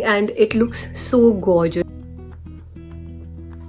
packaging and it looks so gorgeous.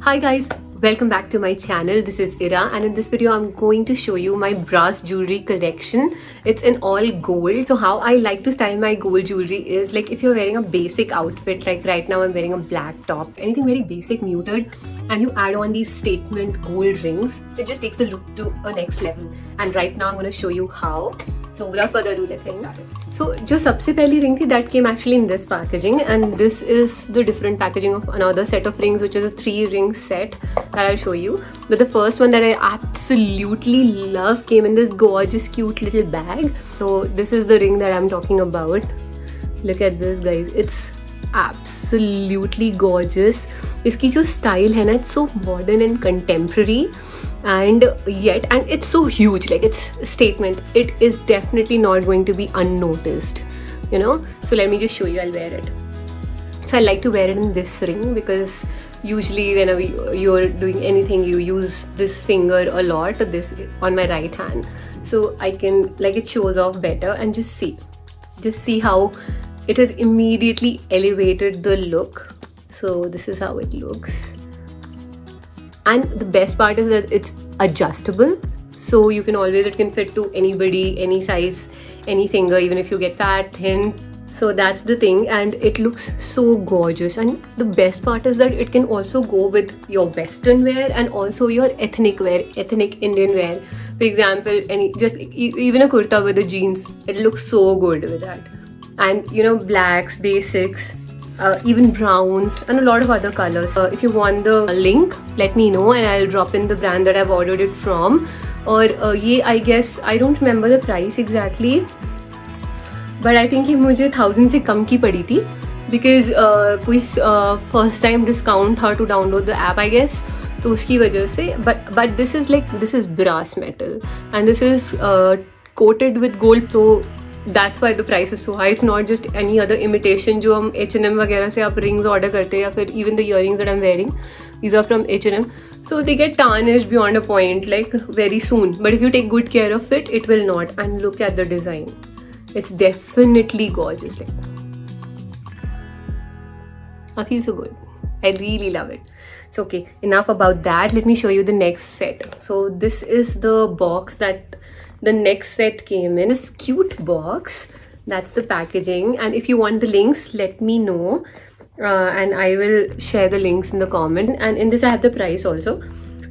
Hi guys, welcome back to my channel. This is Ira and in this video I'm going to show you my brass jewelry collection. It's in all gold. So how I like to style my gold jewelry is like if you're wearing a basic outfit, like right now I'm wearing a black top, anything very basic, muted, and you add on these statement gold rings, it just takes the look to a next level. And right now I'm going to show you how. So without further ado, let's get started. So जो सबसे पहली ring थी that came actually in this packaging, and this is the different packaging of another set of rings, which is a 3-ring set that I'll show you. But the first one that I absolutely love came in this gorgeous cute little bag. So this is the ring that I'm talking about. Look at this guys, it's absolutely gorgeous. इसकी जो style है ना, it's so modern and contemporary. And it's so huge, like it's a statement. It is definitely not going to be unnoticed, you know. So let me just show you. I'll wear it. So I like to wear it in this ring because usually whenever you're doing anything, you use this finger a lot, this on my right hand, so I can, like, it shows off better. And just see how it has immediately elevated the look. So this is how it looks. And the best part is that it's adjustable, so you can always, it can fit to anybody, any size, any finger, even if you get fat, thin. So that's the thing, and it looks so gorgeous. And the best part is that it can also go with your western wear and also your ethnic wear, ethnic Indian wear. For example, even a kurta with the jeans, it looks so good with that. And you know, blacks, basics, even browns and a lot of other colors. If you want the link, let me know and I'll drop in the brand that I've ordered it from. Or I guess I don't remember the price exactly, but I think ये मुझे 1000 से कम की पड़ी थी because कोई first time discount था to download the app, I guess. तो उसकी वजह से, but this is brass metal and this is coated with gold, so that's why the price is so high. It's not just any other imitation जो हम H&M वगैरह से आप rings order करते हैं, या फिर even the earrings that I'm wearing, these are from H&M, so they get tarnished beyond a point, like very soon. But if you take good care of it, it will not. And look at the design, it's definitely gorgeous. Like, I feel so good. I really love it. So okay, enough about that. Let me show you the next set. So this is the box that the next set came in. This cute box, that's the packaging. And if you want the links, let me know and I will share the links in the comment. And in this I have the price also.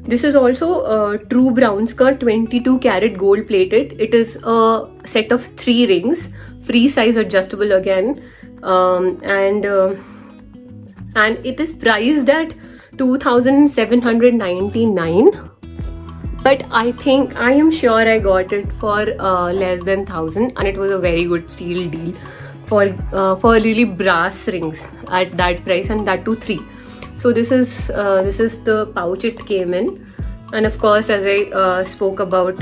This is also true brown skirt, 22 karat gold plated. It is a set of 3 rings, free size, adjustable again, and it is priced at 2,799. But I am sure I got it for less than 1,000, and it was a very good steal deal for really brass rings at that price, and that too 3. So this is the pouch it came in, and of course, as I spoke about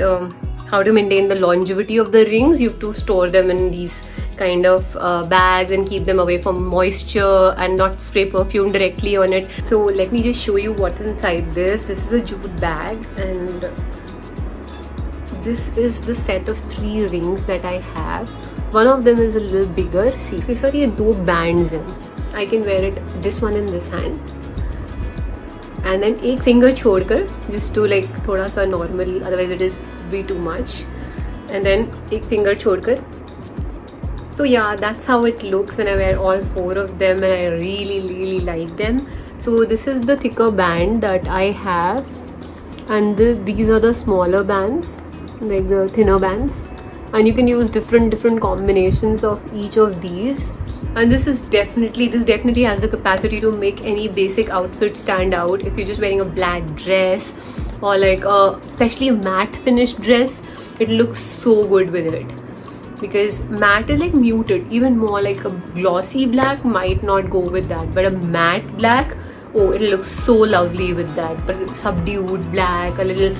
how to maintain the longevity of the rings, you have to store them in these kind of bags and keep them away from moisture and not spray perfume directly on it. So let me just show you what's inside this. This is a jute bag, and this is the set of 3 rings that I have. One of them is a little bigger. See, these are 2 bands in. I can wear it, this one in this hand, and then एक finger छोड़कर, just to like थोड़ा सा normal, otherwise it will be too much, and then एक finger छोड़कर. So yeah, that's how it looks when I wear all 4 of them, and I really like them. So this is the thicker band that I have, and these are the smaller bands, like the thinner bands, and you can use different combinations of each of these. And this definitely has the capacity to make any basic outfit stand out. If you're just wearing a black dress or like especially a matte finished dress, it looks so good with it. Because matte is like muted, even more like a glossy black might not go with that, but a matte black, oh, it looks so lovely with that. But subdued black, a little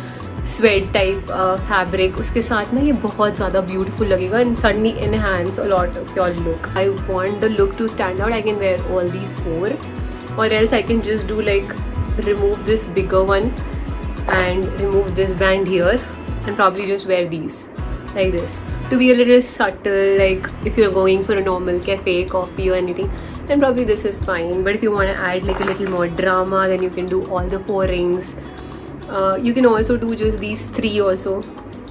sweat type fabric, उसके साथ ना ये बहुत ज़्यादा beautiful लगेगा and suddenly enhance a lot of your look. I want the look to stand out. I can wear all these 4, or else I can just do like remove this bigger one and remove this band here and probably just wear these like this to be a little subtle, like if you're going for a normal cafe, coffee or anything. and probably this is fine. But if you want to add like a little more drama, then you can do all the 4 rings. You can also do just these 3 also,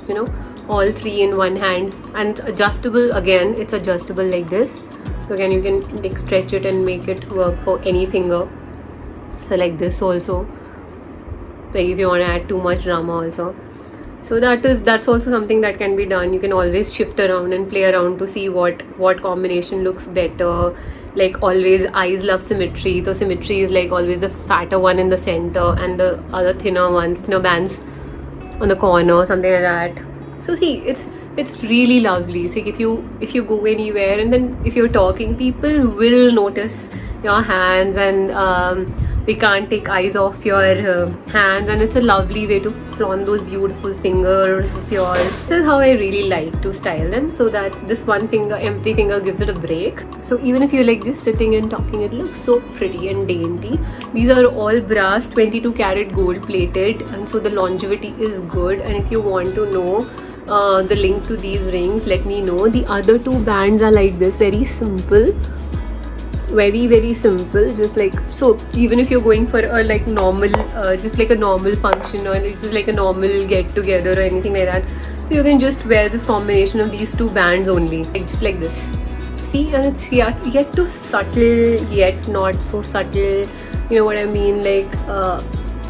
you know, all 3 in one hand. And it's adjustable. Again, it's adjustable like this. So again, you can like stretch it and make it work for any finger. So like this also, like if you want to add too much drama also. So that's also something that can be done. You can always shift around and play around to see what combination looks better. Like always, eyes love symmetry. So symmetry is like always the fatter one in the center and the other thinner bands on the corner, something like that. So see, it's really lovely. So if you go anywhere and then if you're talking, people will notice your hands, and they can't take eyes off your hands, and it's a lovely way to flaunt those beautiful fingers of yours. This is how I really like to style them, so that this one finger, empty finger, gives it a break. So even if you're like just sitting and talking, it looks so pretty and dainty. These are all brass, 22 karat gold plated, and so the longevity is good. And if you want to know the link to these rings, let me know. The other 2 bands are like this, very simple, very simple, just like so. Even if you're going for a like normal just like a normal function, or it's just like a normal get together or anything like that, so you can just wear this combination of these 2 bands only, like just like this. See, and it's yet too subtle, yet not so subtle, you know what I mean? Like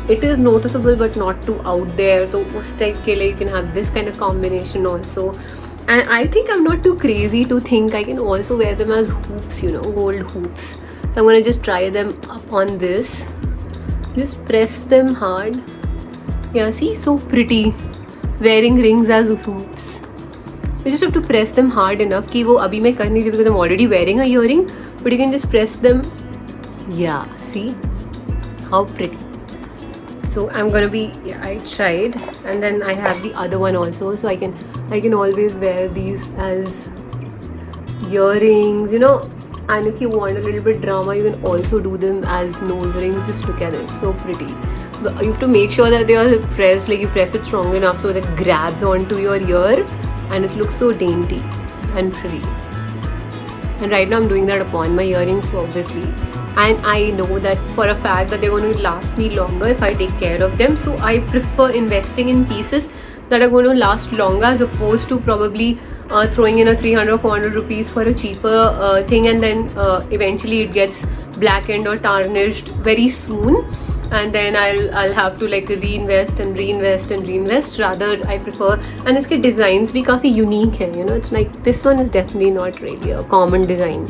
it is noticeable but not too out there. So us type ke liye you can have this kind of combination also. And I think I'm not too crazy to think I can also wear them as hoops, you know, gold hoops. So I'm gonna just try them up on this. Just press them hard. Yeah, see, so pretty. Wearing rings as hoops. You just have to press them hard enough कि वो अभी मैं कर नहीं रही because I'm already wearing a earring. But you can just press them. Yeah, see how pretty. So I'm gonna be, yeah, I tried, and then I have the other one also, so I can always wear these as earrings, you know. And if you want a little bit drama, you can also do them as nose rings. Just look at it, so pretty. But you have to make sure that they are pressed, like you press it strong enough so that it grabs onto your ear and it looks so dainty and pretty. And right now I'm doing that upon my earrings, so obviously. And I know that for a fact that they're going to last me longer if I take care of them. So I prefer investing in pieces that are going to last longer, as opposed to probably throwing in a 300 or 400 rupees for a cheaper thing, and then eventually it gets blackened or tarnished very soon, and then I'll have to like reinvest. Rather I prefer, and iske designs bhi काफी unique hai, you know. It's like this one is definitely not really a common design.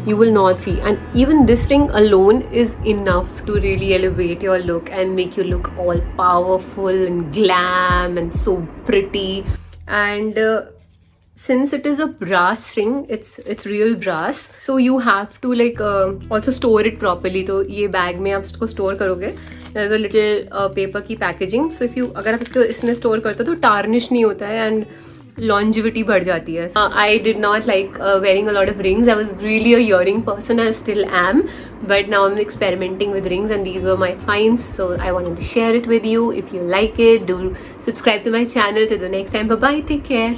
You will not see, and even this ring alone is enough to really elevate your look and make you look all powerful and glam and so pretty. And since it is a brass ring, it's real brass, so you have to like also store it properly. तो ये bag में आप इसको store करोगे, there's a little paper की packaging, so if you अगर आप इसको इसमें store करते हो तो tarnish नहीं होता है and longevity बढ़ जाती है. I did not like wearing a lot of rings. I was really a earring person, I still am, but now I'm experimenting with rings, and these were my finds, so I wanted to share it with you. If you like it, do subscribe to my channel. Till the next time, bye bye, take care.